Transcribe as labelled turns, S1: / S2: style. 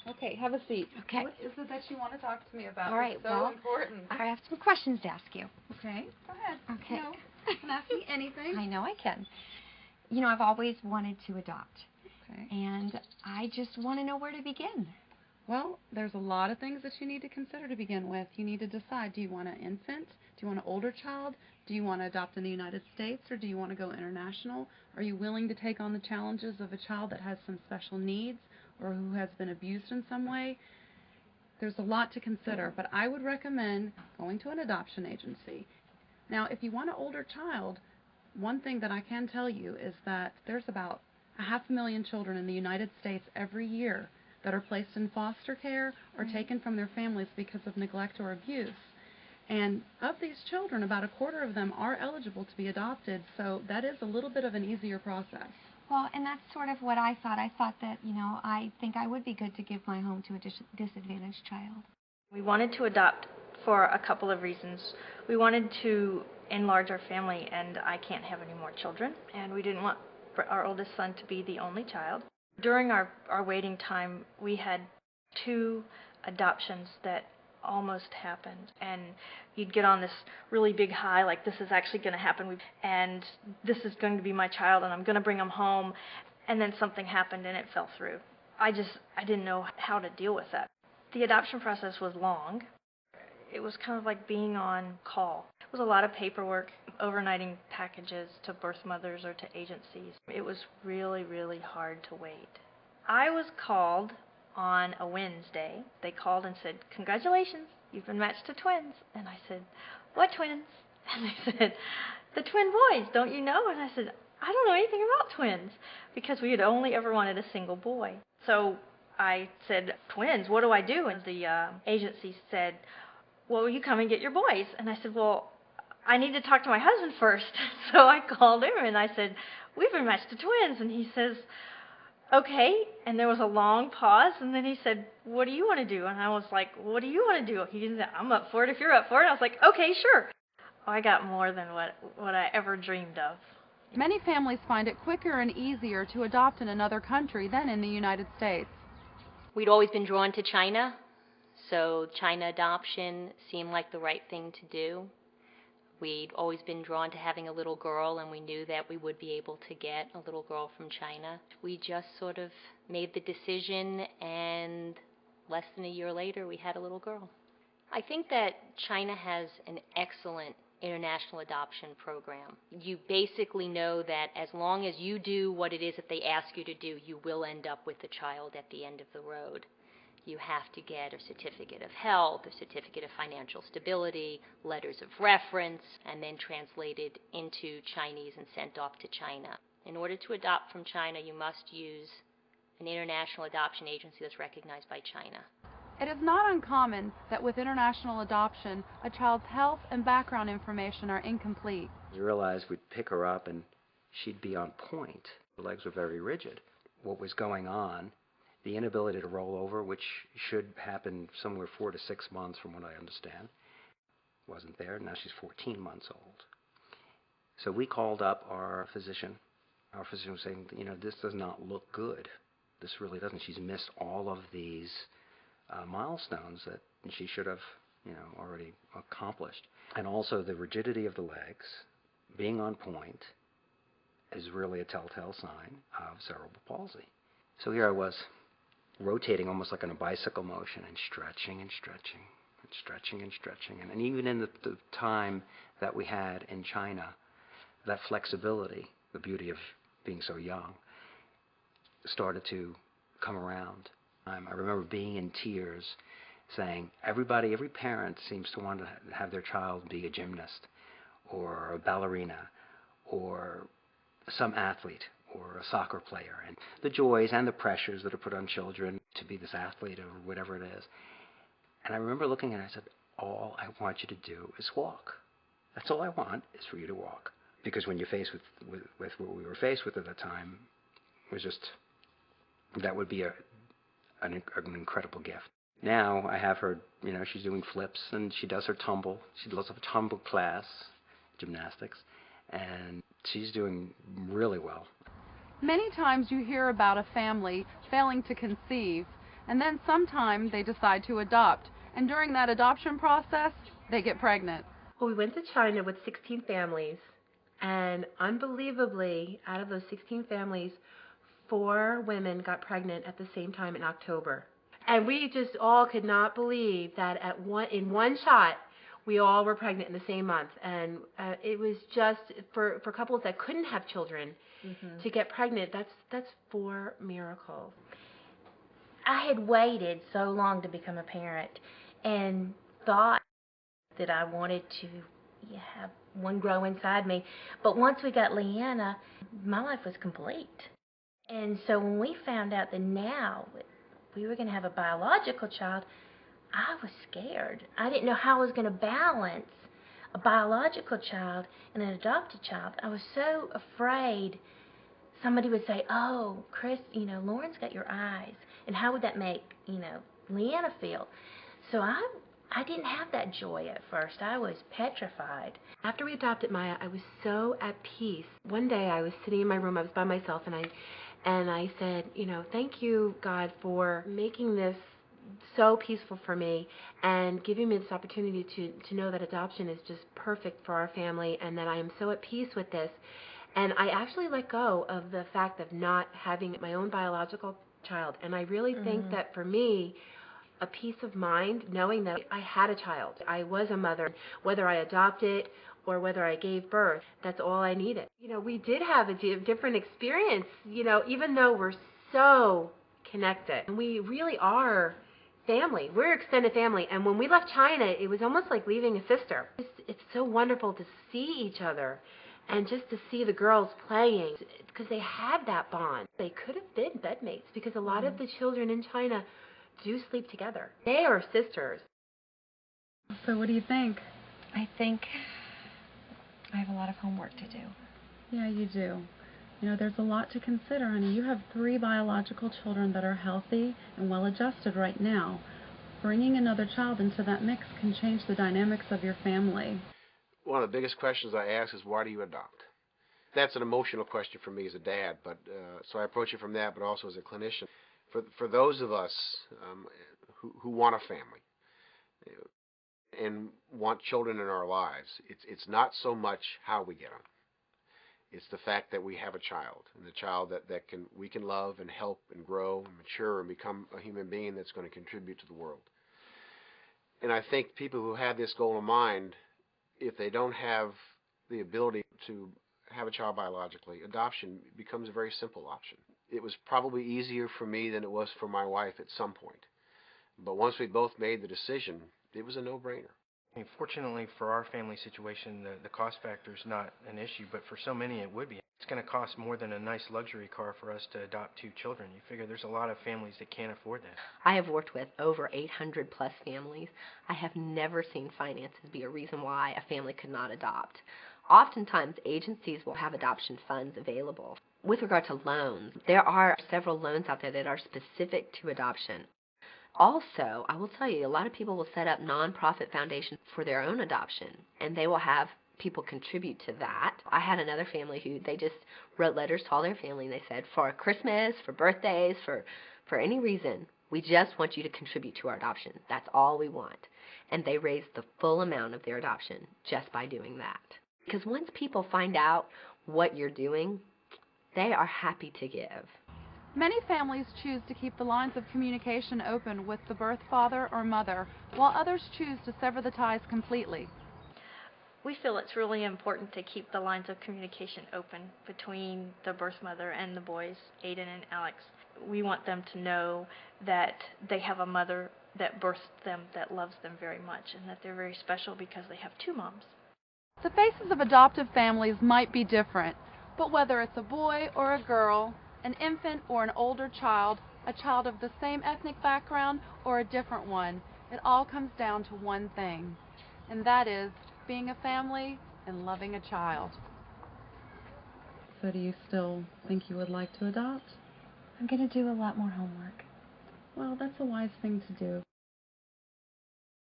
S1: Okay, have a seat.
S2: Okay.
S1: What is it that you want to talk to me about?
S2: All right,
S1: It's so important.
S2: I have some questions to ask you.
S1: Okay, go ahead.
S2: Okay.
S1: No, you can ask me anything.
S2: I know I can. You know, I've always wanted to adopt.
S1: Okay.
S2: And I just want to know where to begin.
S1: Well, there's a lot of things that you need to consider to begin with. You need to decide, do you want an infant? Do you want an older child? Do you want to adopt in the United States, or do you want to go international? Are you willing to take on the challenges of a child that has some special needs or who has been abused in some way? There's a lot to consider, but I would recommend going to an adoption agency. Now, if you want an older child, one thing that I can tell you is that there's about 500,000 children in the United States every year that are placed in foster care or taken from their families because of neglect or abuse. And of these children, about a quarter of them are eligible to be adopted, so that is a little bit of an easier process.
S2: Well, and that's sort of what I thought. I thought that, you know, I think I would be good to give my home to a disadvantaged child.
S3: We wanted to adopt for a couple of reasons. We wanted to enlarge our family, and I can't have any more children, and we didn't want for our oldest son to be the only child. During our waiting time, we had 2 adoptions that almost happened, and you'd get on this really big high, like this is actually going to happen, and this is going to be my child, and I'm going to bring him home, and then something happened and it fell through. I didn't know how to deal with that. The adoption process was long. It was kind of like being on call. It was a lot of paperwork, overnighting packages to birth mothers or to agencies. It was really, really hard to wait. I was called on a Wednesday. They called and said, "Congratulations, you've been matched to twins." And I said, "What twins?" And they said, "The twin boys, don't you know?" And I said, "I don't know anything about twins," because we had only ever wanted a single boy. So I said, "Twins, what do I do?" And the agency said, "Well, you come and get your boys." And I said, "Well, I need to talk to my husband first." So I called him and I said, "We've been matched to twins." And he says, "Okay." And there was a long pause, and then he said, "What do you want to do?" And I was like, "What do you want to do?" He said, "I'm up for it if you're up for it." And I was like, "Okay, sure." I got more than what I ever dreamed of.
S1: Many families find it quicker and easier to adopt in another country than in the United States.
S4: We'd always been drawn to China, so China adoption seemed like the right thing to do. We'd always been drawn to having a little girl, and we knew that we would be able to get a little girl from China. We just sort of made the decision, and less than a year later, we had a little girl. I think that China has an excellent international adoption program. You basically know that as long as you do what it is that they ask you to do, you will end up with the child at the end of the road. You have to get a certificate of health, a certificate of financial stability, letters of reference, and then translated into Chinese and sent off to China. In order to adopt from China, you must use an international adoption agency that's recognized by China.
S1: It is not uncommon that with international adoption, a child's health and background information are incomplete.
S5: We realized we'd pick her up and she'd be on point. Her legs were very rigid. What was going on, the inability to roll over, which should happen somewhere 4 to 6 months from what I understand, wasn't there. Now she's 14 months old. So we called up our physician. Our physician was saying, this does not look good. This really doesn't. She's missed all of these milestones that she should have, already accomplished. And also the rigidity of the legs, being on point, is really a telltale sign of cerebral palsy. So here I was, rotating almost like in a bicycle motion and stretching and stretching and stretching and stretching. And even in the time that we had in China, that flexibility, the beauty of being so young, started to come around. I remember being in tears saying, every parent seems to want to have their child be a gymnast or a ballerina or some athlete or a soccer player, and the joys and the pressures that are put on children to be this athlete or whatever it is. And I remember looking at it and I said, all I want you to do is walk. That's all I want, is for you to walk. Because when you're faced with what we were faced with at the time, it was just, that would be an incredible gift. Now I have her, she's doing flips and she does her tumble. She does a tumble class, gymnastics, and she's doing really well.
S1: Many times you hear about a family failing to conceive And then sometime they decide to adopt. And during that adoption process, they get pregnant.
S6: Well, we went to China with 16 families, and unbelievably, out of those 16 families, 4 women got pregnant at the same time in October. And we just all could not believe that in one shot, we all were pregnant in the same month. And it was just, for couples that couldn't have children, to get pregnant, that's 4 miracles.
S3: I had waited so long to become a parent and thought that I wanted to have one grow inside me. But once we got Leanna, my life was complete. And so when we found out that now we were going to have a biological child, I was scared. I didn't know how I was going to balance a biological child and an adopted child. I was so afraid somebody would say, "Oh, Chris, Lauren's got your eyes." And how would that make, Leanna feel? So I didn't have that joy at first. I was petrified.
S6: After we adopted Maya, I was so at peace. One day I was sitting in my room, I was by myself, and I said, thank you, God, for making this so peaceful for me and giving me this opportunity to know that adoption is just perfect for our family and that I am so at peace with this. And I actually let go of the fact of not having my own biological child. And I really think that for me, a peace of mind knowing that I had a child, I was a mother, whether I adopted or whether I gave birth, that's all I needed. We did have a different experience, even though we're so connected. And we really are family. We're extended family. And when we left China, it was almost like leaving a sister. It's so wonderful to see each other and just to see the girls playing, because they had that bond. They could have been bedmates, because a lot of the children in China do sleep together. They are sisters.
S1: So what do you think?
S2: I think I have a lot of homework to do.
S1: Yeah, you do. There's a lot to consider, honey. You have 3 biological children that are healthy and well-adjusted right now. Bringing another child into that mix can change the dynamics of your family.
S7: One of the biggest questions I ask is, why do you adopt? That's an emotional question for me as a dad, but so I approach it from that, but also as a clinician. For those of us who want a family and want children in our lives, it's not so much how we get them. It's the fact that we have a child, and the child that we can love and help and grow and mature and become a human being that's going to contribute to the world. And I think people who have this goal in mind, if they don't have the ability to have a child biologically, adoption becomes a very simple option. It was probably easier for me than it was for my wife at some point. But once we both made the decision, it was a no-brainer.
S8: Fortunately for our family situation, the cost factor is not an issue, but for so many it would be. It's going to cost more than a nice luxury car for us to adopt 2 children. You figure there's a lot of families that can't afford that.
S4: I have worked with over 800 plus families. I have never seen finances be a reason why a family could not adopt. Oftentimes, agencies will have adoption funds available. With regard to loans, there are several loans out there that are specific to adoption. Also, I will tell you, a lot of people will set up nonprofit foundations for their own adoption, and they will have people contribute to that. I had another family who they just wrote letters to all their family, and they said, for Christmas, for birthdays, for any reason, we just want you to contribute to our adoption. That's all we want. And they raised the full amount of their adoption just by doing that. Because once people find out what you're doing, they are happy to give.
S1: Many families choose to keep the lines of communication open with the birth father or mother, while others choose to sever the ties completely.
S3: We feel it's really important to keep the lines of communication open between the birth mother and the boys, Aiden and Alex. We want them to know that they have a mother that birthed them, that loves them very much, and that they're very special because they have 2 moms.
S1: The faces of adoptive families might be different, but whether it's a boy or a girl, an infant or an older child, a child of the same ethnic background or a different one, it all comes down to one thing, and that is being a family and loving a child. So do you still think you would like to adopt?
S2: I'm going to do a lot more homework.
S1: Well, that's a wise thing to do.